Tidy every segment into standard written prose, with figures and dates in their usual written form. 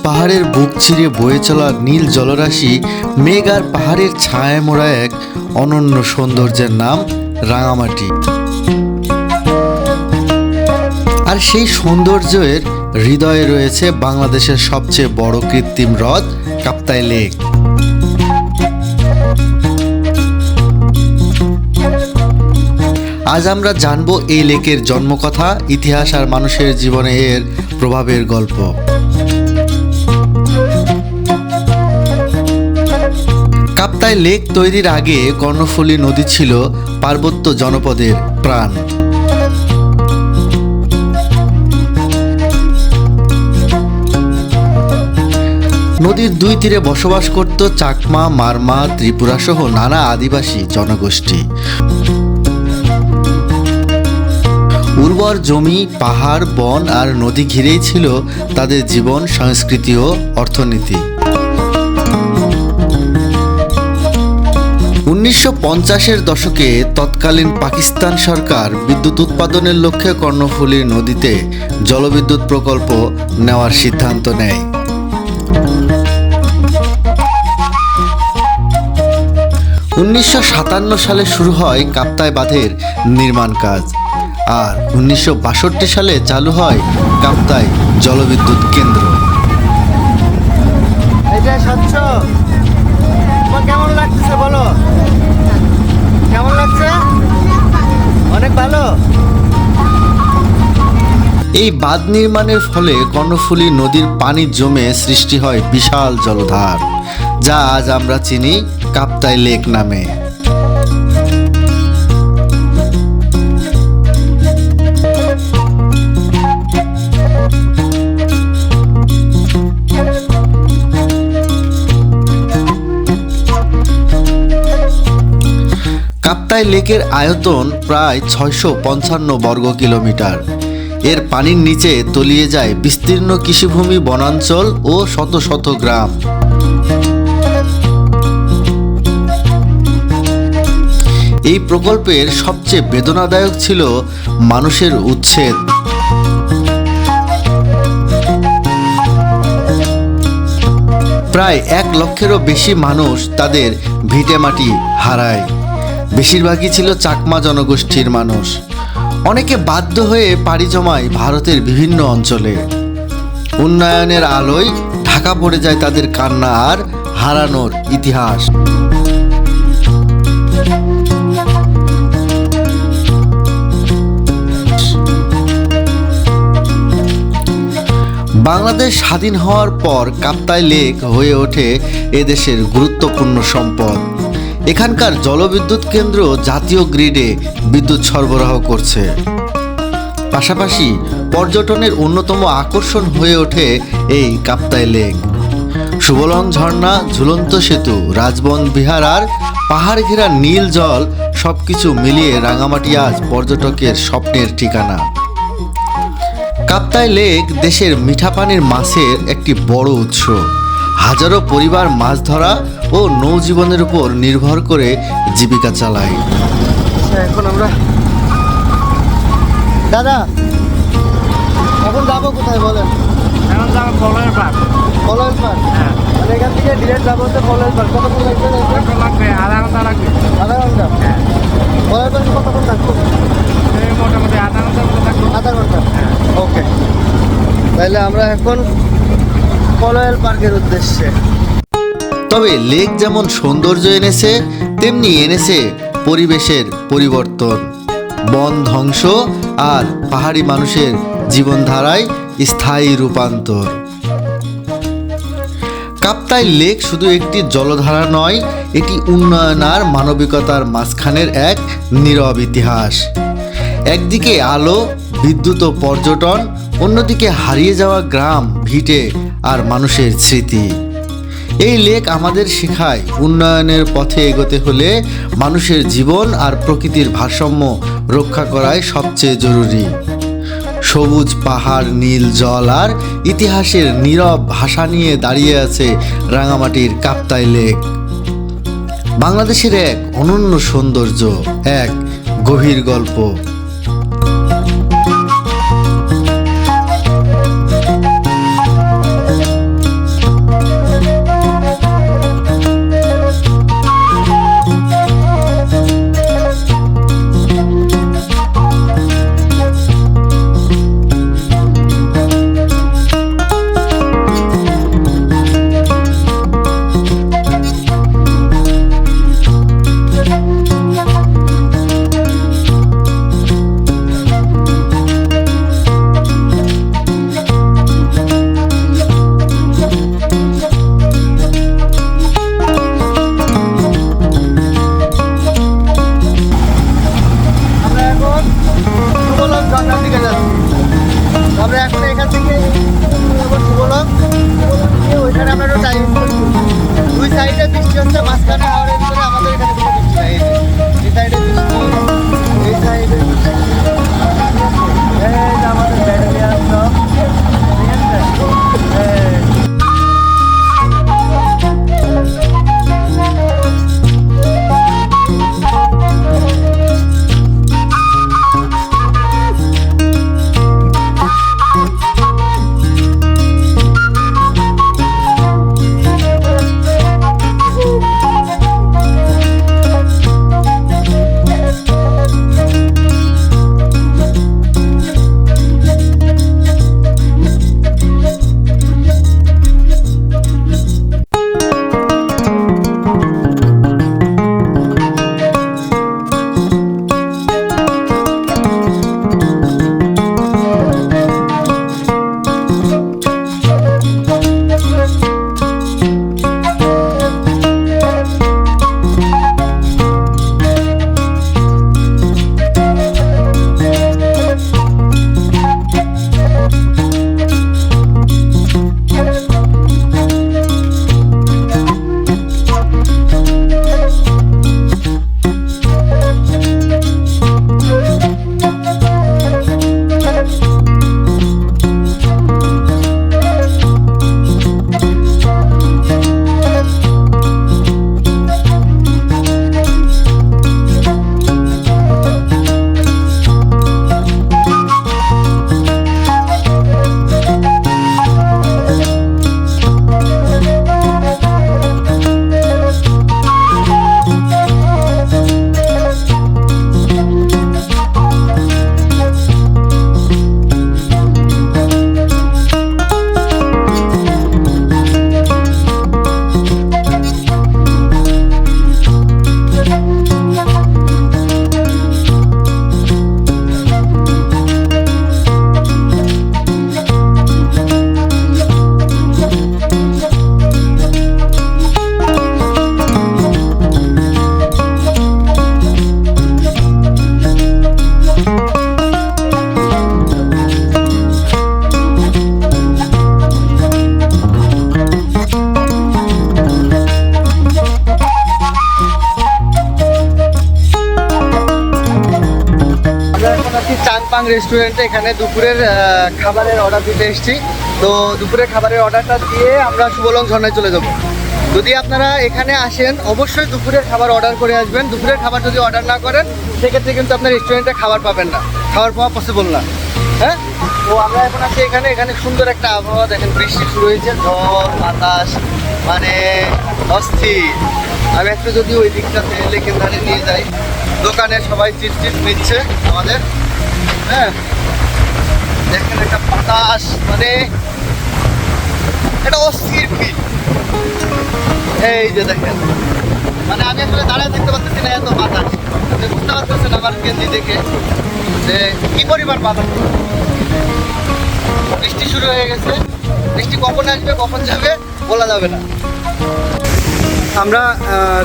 পাহাড়ের বুক চিরে বয়ে চলা নীল জলরাশি, মেঘ আর পাহাড়ের ছায়ায় মোড়া এক অনন্য সৌন্দর্যের নাম রাঙামাটি। আর সেই সৌন্দর্যের হৃদয়ে রয়েছে বাংলাদেশের সবচেয়ে বড় কৃত্রিম হ্রদ কাপ্তাই লেক। আজ আমরা জানবো এই লেকের জন্মকথা, ইতিহাস আর মানুষের জীবনে এর প্রভাবের গল্প। কাপ্তাই লেক তৈরির আগে কর্ণফুলী নদী ছিল পার্বত্য জনপদের প্রাণ। নদীর দুই তীরে বসবাস করত চাকমা, মারমা, ত্রিপুরা সহ নানা আদিবাসী জনগোষ্ঠী। উর্বর জমি, পাহাড়, বন আর নদী ঘিরেই ছিল তাদের জীবন, সংস্কৃতি ও অর্থনীতি। 1950-এর দশকে তৎকালীন পাকিস্তান সরকার বিদ্যুৎ উৎপাদনের লক্ষ্যে কর্ণফুলী নদীতে জলবিদ্যুৎ প্রকল্প নেওয়ার সিদ্ধান্ত নেয়। 1957 সালে শুরু হয় কাপ্তাই বাঁধের নির্মাণ কাজ, আর 1962 সালে চালু হয় কাপ্তাই জলবিদ্যুৎ কেন্দ্র। কেমন লাগছে বলো? কেমন লাগছে? অনেক ভালো। এই বাঁধ নির্মাণের ফলে কর্ণফুলী নদীর পানি জমে সৃষ্টি হয় বিশাল জলধার, যা আজ আমরা চিনি কাপ্তাই লেক নামে। কাপ্তাই লেকের আয়তন প্রায় 655 বর্গ কিলোমিটার। এর পানির নিচে তলিয়ে যায় বিস্তীর্ণ কৃষিভূমি, বনাঞ্চল ও শত শত গ্রাম। এই প্রকল্পের সবচেয়ে বেদনাদায়ক ছিল মানুষের উচ্ছেদ। প্রায় 1 লক্ষেরও বেশি মানুষ তাদের ভিটেমাটি হারায়। বেশিরভাগই ছিল চাকমা জনগোষ্ঠীর মানুষ। অনেকে বাধ্য হয়ে পাড়ি জমায় ভারতের বিভিন্ন অঞ্চলে। উন্নয়নের আলোয় ঢাকা পড়ে যায় তাদের কান্না আর হারানোর ইতিহাস। বাংলাদেশ স্বাধীন হওয়ার পর কাপ্তাই লেক হয়ে ওঠে এদেশের গুরুত্বপূর্ণ সম্পদ। এখানকার জলবিদ্যুৎ কেন্দ্র জাতীয় গ্রিডে বিদ্যুৎ সরবরাহ করছে। পাশাপাশি পর্যটনের অন্যতম আকর্ষণ হয়ে ওঠে এই কাপ্তাই লেক। সুবলং ঝর্ণা, ঝুলন্ত সেতু, রাজবন বিহার আর পাহাড় ঘেরা নীল জল, সবকিছু মিলিয়ে রাঙামাটি আজ পর্যটকের স্বপ্নের ঠিকানা। কাপ্তাই লেক দেশের মিঠা পানির মাছের একটি বড় উৎস। হাজারো পরিবার মাছ ধরা ও নৌজীবনের উপর নির্ভর করে জীবিকা চালায়। এখন আমরা দাদা এখন যাবো কোথায় বলেন? এখন যাবো ফলের পার্ক। ফলের পার্ক? হ্যাঁ। মানে এখান থেকে ডিরেক্ট যাবো হচ্ছে ফলের পার্ক। কতক্ষণ লাগবে? লাগবে আধা ঘন্টা লাগবে। আধা ঘন্টা? হ্যাঁ। ফলের পার্কে কতক্ষণ থাকবো? এই মোটামুটি আধা ঘন্টার মতো থাকবো। আধা ঘন্টা? হ্যাঁ। ওকে, তাহলে আমরা এখন ফলের পার্কের উদ্দেশ্যে। তবে লেক যেমন সৌন্দর্য এনেছে, তেমনি এনেছে পরিবেশের পরিবর্তন, বন ধ্বংস আর পাহাড়ি মানুষের জীবনধারায় স্থায়ী রূপান্তর। কাপ্তাই লেক শুধু একটি জলধারা নয়, এটি উন্নয়ন আর মানবিকতার মাঝখানের এক নীরব ইতিহাস। একদিকে আলো, বিদ্যুৎ ও পর্যটন, অন্যদিকে হারিয়ে যাওয়া গ্রাম, ভিটে আর মানুষের স্মৃতি। এই লেক আমাদের শেখায় উন্নয়নের পথে এগোতে হলে মানুষের জীবন আর প্রকৃতির ভারসাম্য রক্ষা করাই সবচেয়ে জরুরি। সবুজ পাহাড়, নীল জল আর ইতিহাসের নীরব ভাষা নিয়ে দাঁড়িয়ে আছে রাঙামাটির কাপ্তাই লেক। বাংলাদেশের এক অনন্য সৌন্দর্য, এক গভীর গল্প। ঝর্ণার দিকে যাচ্ছি। আমরা এখন এখান থেকে শুভলং ওইখানে আমরা একটু টাইম দুই সাইডে বৃষ্টি হচ্ছে, মাঝখানে হাওড়ের ভিতরে আমাদের এখানে কোনো বৃষ্টি নাই। এই সাইডে বৃষ্টি, এই সাইডে বৃষ্টি। এই যে আমাদের ব্যাটালিয়ান সব, ঠিক আছে? এই চাংপাং রেস্টুরেন্টে এখানে দুপুরের খাবারের অর্ডার দিতে এসেছি। তো দুপুরের খাবারের অর্ডারটা দিয়ে আমরা শুভলং ঝর্ণায় চলে যাব। যদি আপনারা এখানে আসেন অবশ্যই দুপুরের খাবার অর্ডার করে আসবেন। দুপুরের খাবার যদি অর্ডার না করেন সেক্ষেত্রে কিন্তু আপনার রেস্টুরেন্টে খাবার পাবেন না, খাবার পাওয়া পসিবল না। হ্যাঁ, তো আমরা এখন আছি এখানে। এখানে সুন্দর একটা আবহাওয়া, দেখেন বৃষ্টি শুরু হয়েছে, ঝড় বাতাস মানে অস্থির। আমি একটু যদি ওই দিকটাতে লেকের ধারে নিয়ে যাই, দোকানে সবাই চিট নিচ্ছে আমাদের। হ্যাঁ, দেখেন একটা বাতাস, মানে এটা অস্থির ফিল। এই যে দেখেন, মানে আমি আসলে দাঁড়ায় দেখতে পাচ্ছি না, এত বাতাস। আপনি বুঝতে পারতেছেন আমার কেন্দ্রি দেখে যে কি পরিমাণ বাতাস। বৃষ্টি শুরু হয়ে গেছে, বৃষ্টি কখন আসবে কখন যাবে বলা যাবে না। আমরা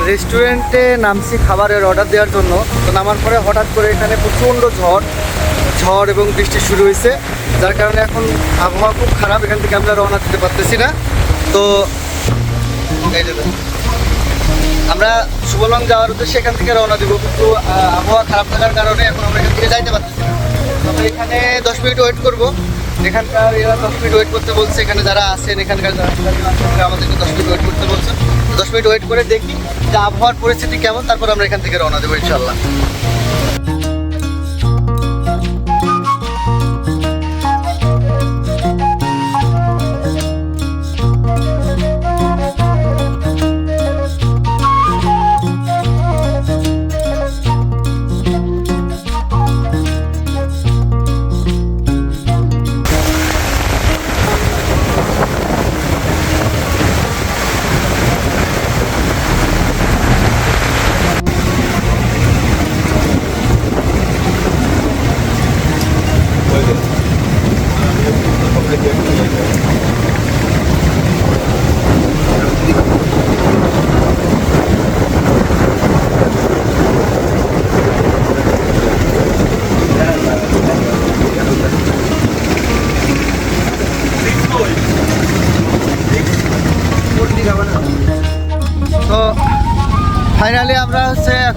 রেস্টুরেন্টে নামছি খাবারের অর্ডার দেওয়ার জন্য। তো নামার পরে হঠাৎ করে এখানে প্রচণ্ড ঝড় এবং বৃষ্টি শুরু হয়েছে, যার কারণে এখন আবহাওয়া খুব খারাপ। এখান থেকে আমরা রওনা দিতে পারতেছি না। তো এই যে আমরা শুভলং যাওয়ার উদ্দেশ্যে এখান থেকে রওনা দিব, কিন্তু আবহাওয়া খারাপ থাকার কারণে এখন আমরা এখান থেকে যাইতে পারতেছি না। আমরা এখানে 10 মিনিট ওয়েট করবো। এখানকার এরা 10 মিনিট ওয়েট করতে বলছে, এখানে যারা আছেন এখানকার আমাদেরকে 10 মিনিট ওয়েট করতে বলছে। 10 মিনিট ওয়েট করে দেখি যে আবহাওয়ার পরিস্থিতি কেমন, তারপর আমরা এখান থেকে রওনা দেবো ইনশাল্লাহ।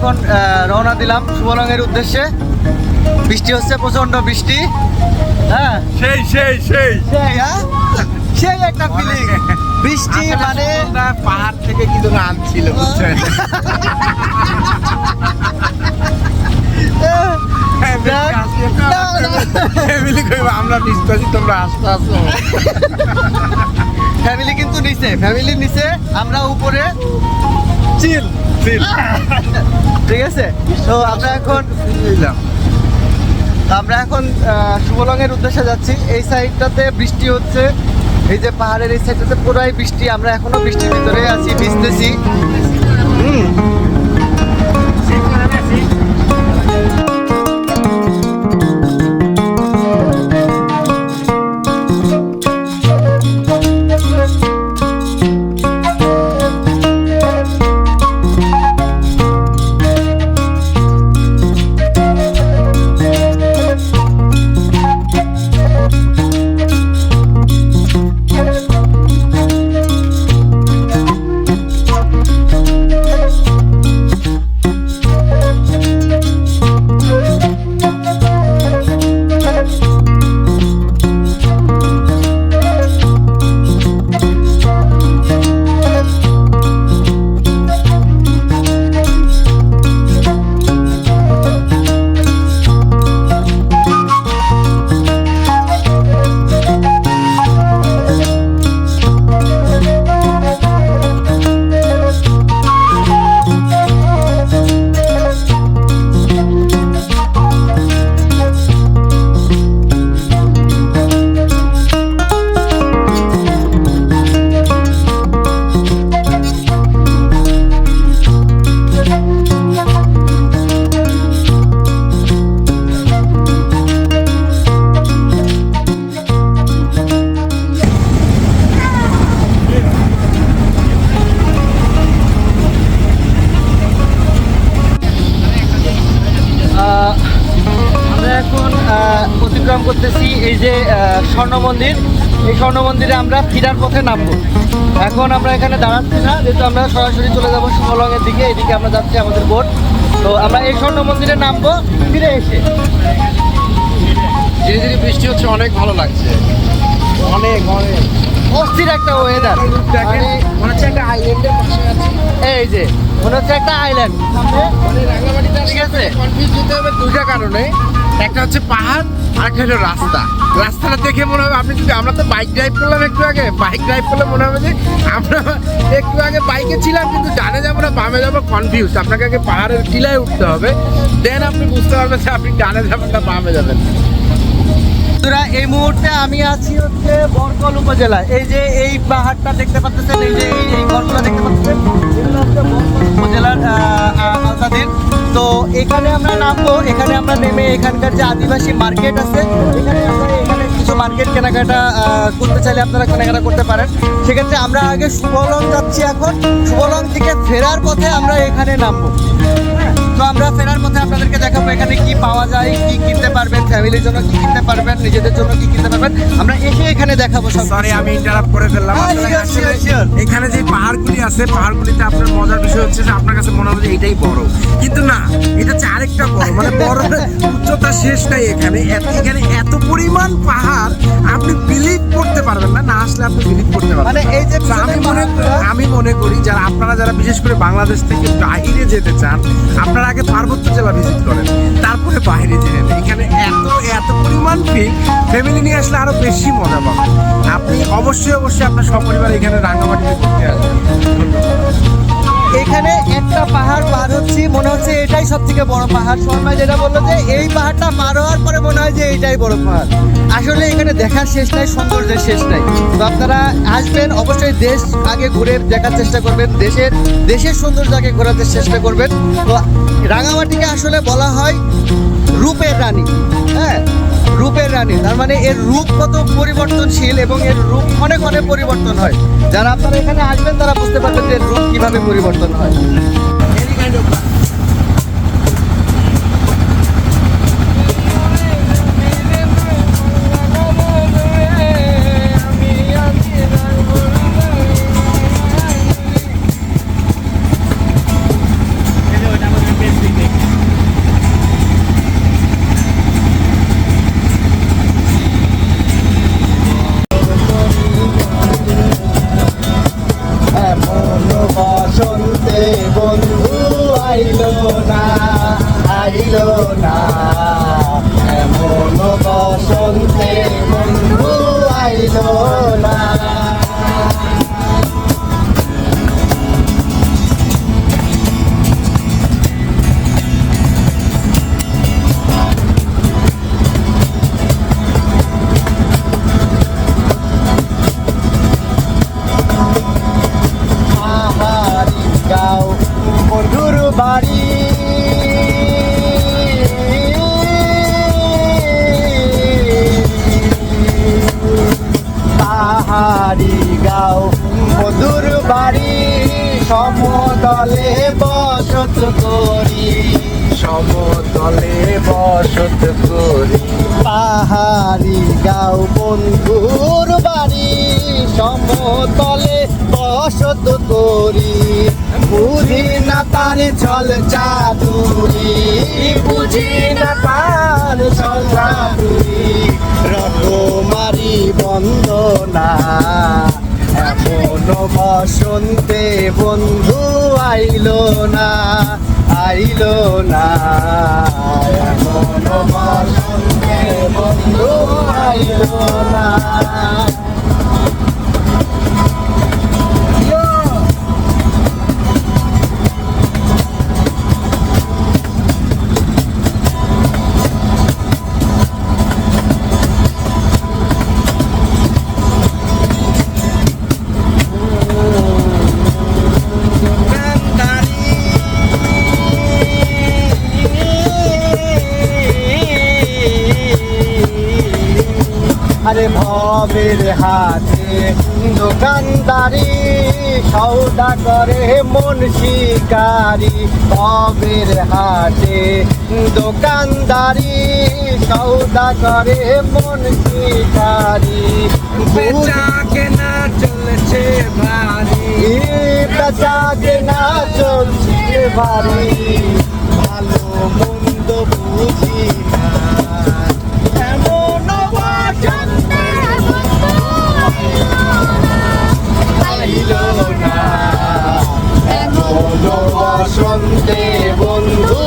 এখন রওনা দিলাম শুভলংয়ের উদ্দেশ্যে। বৃষ্টি হচ্ছে, প্রচন্ড বৃষ্টি। হ্যাঁ সেই সেই সেই সেই সেই একটা ফিলিং। বৃষ্টি মানে পাহাড় থেকে কি যেন আনছিল বুঝছেন। ফ্যামিলি কইব আমরা বিশ্বাসী তোমরা আস্তে আস্তে। ফ্যামিলি কিন্তু নিচে, ফ্যামিলি নিচে, আমরা উপরে চিল চিল। ঠিক আছে। তো আমরা এখন শুভলংয়ের উদ্দেশ্যে যাচ্ছি। এই সাইডটাতে বৃষ্টি হচ্ছে, এই যে পাহাড়ের এই সাইডটাতে পুরাই বৃষ্টি। আমরা এখনো বৃষ্টির ভিতরে আছি, ভিজতেছি। অতিক্রম করতেছি এই যে স্বর্ণ মন্দির। এই স্বর্ণ মন্দিরে আমরা ফিরার পথে নামবো। এখন আমরা এখানে দাঁড়াচ্ছি না, যেহেতু আমরা সরাসরি চলে যাবো শুভলংয়ের দিকে। এইদিকে আমরা যাচ্ছি আমাদের বোট। তো আমরা এই স্বর্ণ মন্দিরে নামবো ফিরে এসে। ধীরে ধীরে বৃষ্টি হচ্ছে, অনেক ভালো লাগছে। অনেক অনেক অস্থির একটা ওয়েদার। মনে হচ্ছে একটা আইল্যান্ডের পাশে আছে। এই যে মনে হচ্ছে একটা আইল্যান্ড। মানে রাঙ্গামাটিতে ঠিক আছে। কনফিউজ হতে হবে দুইটা কারণে। একটা হচ্ছে পাহাড়, আর একটা হলো রাস্তা। রাস্তাটা দেখে মনে হবে আপনি যদি, আমরা তো বাইক ড্রাইভ করলাম একটু আগে, বাইক ড্রাইভ করলে মনে হবে যে আমরা একটু আগে বাইকে ছিলাম কিন্তু ডানে যাবো না বামে যাবো, কনফিউজ। আপনাকে আগে পাহাড়ের টিলায় উঠতে হবে, দেন আপনি বুঝতে পারবেন যে আপনি ডানে যাবেন না বামে যাবেন। বন্ধুরা, এই মুহূর্তে আমি আছি হচ্ছে বরকল উপজেলায়। এই যে এই পাহাড়টা দেখতে পাচ্ছেন, এই যে এই ঘরগুলো দেখতে পাচ্ছেন, এগুলো হচ্ছে বরকল উপজেলার আওতাধীন। তো এখানে আমরা নামবো। এখানে আমরা নেমে এখানকার যে আদিবাসী মার্কেট আছে, এখানে কিছু মার্কেট কেনাকাটা করতে চাইলে আপনারা কেনাকাটা করতে পারেন। সেক্ষেত্রে আমরা আগে শুভলং যাচ্ছি। এখন শুভলং থেকে ফেরার পথে আমরা এখানে নামবো। তো আমরা ফেরার পথে আপনাদেরকে দেখাবো এখানে কি পাওয়া যায়, কি কিনতে পারবেন, ফ্যামিলির জন্য কি কিনতে পারবেন, নিজেদের জন্য কি কিনতে পারবেন, আমরা এসে এখানে দেখাবো সব। সরি আমি ইন্টারাপ্ট করে ফেললাম। এখানে যে পাহাড়গুলি আছে, পাহাড়গুলিতে আপনার মজার বিষয় হচ্ছে যে আপনার কাছে মনে হবে যে এটাই বড়, কিন্তু না, এটা হচ্ছে আরেকটা বড়। মানে বড় উচ্চতা শেষ নাই এখানে। এখানে এত পরিমাণ পাহাড় আপনি বিলিভ করতে পারবেন না, না আসলে আপনি বিলিভ করতে পারবেন। মানে এই যে আমি মনে করি যারা আপনারা যারা বিশেষ করে বাংলাদেশ থেকে বাইরে যেতে চান, আপনারা আগে পার্বত্য জেলা ভিজিট করেন, তারপরে বাইরে যেতে। এখানে এত এত পরিমাণ পিক, ফ্যামিলি নিয়ে আসলে আরো বেশি মজা পাবেন। আপনি অবশ্যই অবশ্যই আপনার সপরিবার এখানে রাঙ্গামাটিতে ঘুরতে আসবেন। এখানে একটা পাহাড় পার হচ্ছি, মনে হচ্ছে এটাই সব থেকে বড় পাহাড়। শর্মা যেটা বললো যে এই পাহাড়টা পার হওয়ার পরে মনে হয় যে এইটাই বড় পাহাড়। আসলে এখানে দেখার শেষ নাই, সৌন্দর্যের শেষ নাই। তো আপনারা আসবেন, অবশ্যই দেশ আগে ঘুরে দেখার চেষ্টা করবেন, দেশের সৌন্দর্য আগে ঘোরাতে চেষ্টা করবেন। তো রাঙামাটিকে আসলে বলা হয় রূপের রানী। হ্যাঁ, রূপের রানী, তার মানে এর রূপ কত পরিবর্তনশীল এবং এর রূপ অনেক অনেক পরিবর্তন হয়। যারা আপনারা এখানে আসবেন তারা বুঝতে পারবেন যে এর রূপ কিভাবে পরিবর্তন হয়। পাহাড়ি গাঁও বন্ধুর বাড়ি, সমতলে বসত করি, বুঝি না তার ছল চাতুরি, বুঝি না তার ছল চাতুরি, রকমারি বন্দনা, এমন বসন্তে বন্ধু আইলো না, আইলো না, এমন বসন্তে বন্ধু আইলো না। আরে ভবের হাতে দোকানদারি, সৌদা করে মন শিকারি, ভবের হাতে দোকানদারি, সৌদা করে মন শিকারি, বেচা কেনা চলছে ভারী, বেচা কেনা চলছে ভারী, ভালো মন্দ বুঝি না, এমন বসন্তে আইলো না, এমন বসন্তে বন্ধু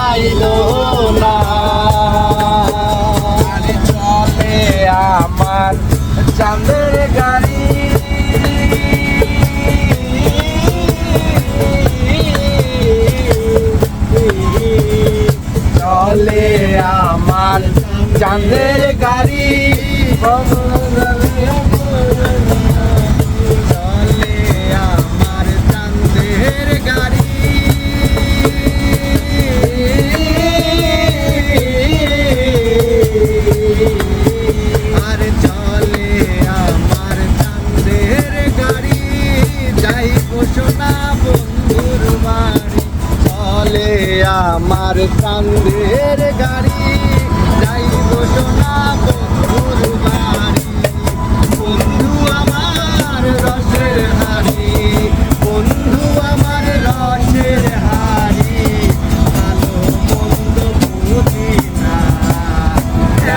আইলো না। আরে চলে আমার চাঁদের গাড়ি, চলে আমার চাঁদের গাড়ি, চলে আমার চাঁদের গাড়ি, আর চলে আমার চাঁদের গাড়ি, যাই সোনা বন্ধুর বাড়ি, চলে আমার চাঁদের গাড়ি, যাই সোনা বন্ধুর বাড়ি, বন্ধু আমার রসের হাড়ি, বন্ধু আমার রসের হাড়ি, ভালো মন্দ বুঝি না,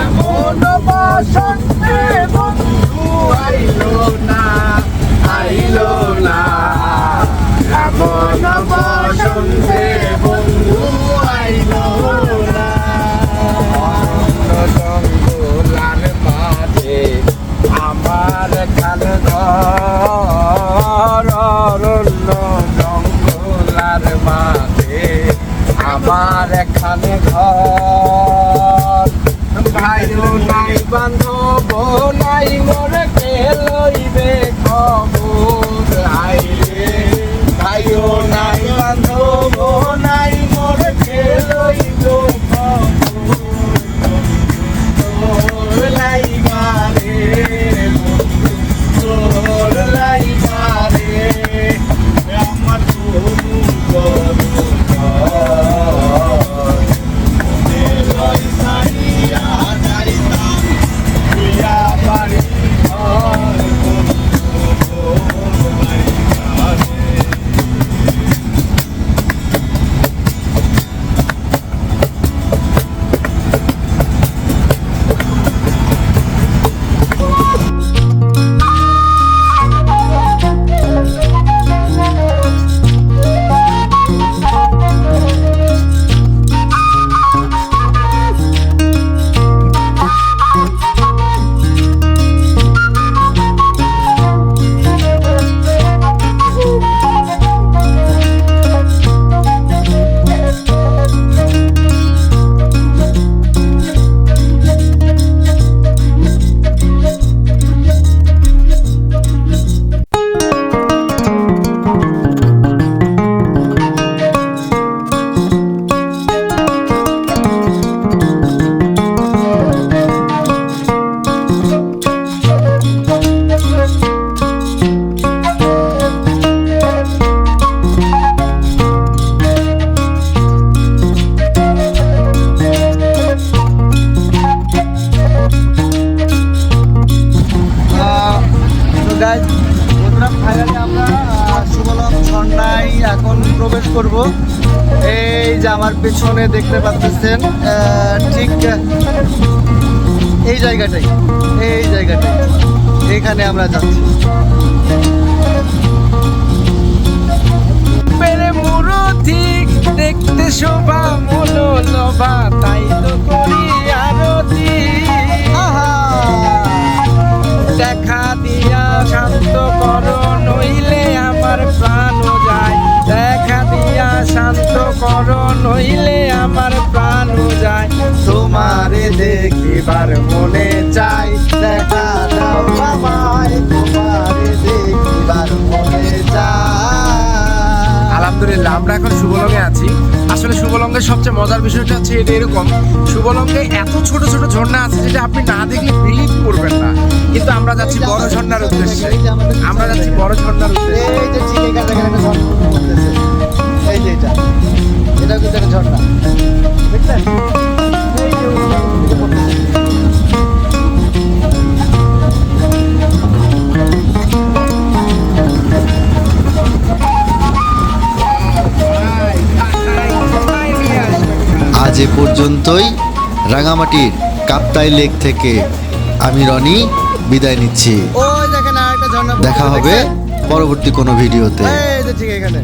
এমন বসন্তে বন্ধু আইলো না, আইলো না, এমন বসন্তে বন্ধু আইলো না। জঙ্গলার মাঝে আমার খাল ঘর, অরণ্য জঙ্গলার মাঝে আমার খানে ঘর, ভাইও নাই বান্ধব নাই মোর কে লইবে খবর, আইরে ভাইও নাই বান্ধব নাই মোর কে লইব খবর, লাইবারে তোর লাইবারে আমার বাড়ি আমার পেছনে দেখতে পাচ্ছেন ঠিক এই জায়গাটাই এইখানে আমরা যাচ্ছি। পেরে মুরো ঠিক দেখতে শোভা মনো লোভা তাই তো করি আরতি দেখা দিয়া শান্ত করো নইলে আমার প্রাণ যায় দেখা দিয়া শান্ত করো নইলে আমার প্রাণ যায় তোমারে দেখিবার মনে চাই দেখা দাও আমায় তোমারে দেখিবার মনে চাই। আলহামদুলিল্লাহ আমরা এখন শুভলঙ্গে আছি। আসলে শুভলঙ্গের সবচেয়ে মজার বিষয়টা হচ্ছে এটা এরকম, শুভলঙ্গে এত ছোট ছোট ঝর্ণা আছে যেটা আপনি না দেখলে বিলিভ করবেন না, কিন্তু আমরা যাচ্ছি বড় ঝর্ণার উদ্দেশ্যে। আমরা যাচ্ছি বড় ঝর্ণার উদ্দেশ্যে। এই যে ঠিক এখানে একটা ঝর্ণা পড়তেছে, এই যে এটা কিন্তু একটা ঝর্ণা, দেখলেন? এই যে উপরে পড়তেছে। আজ এ পর্যন্তই। রাঙামাটির কাপ্তাই লেক থেকে আমি রনি বিদায় নিচ্ছি। ওই দেখেন আর একটা ঝর্ণা, দেখা হবে পরবর্তী কোনো ভিডিওতে। এই যে ঠিক এখানে।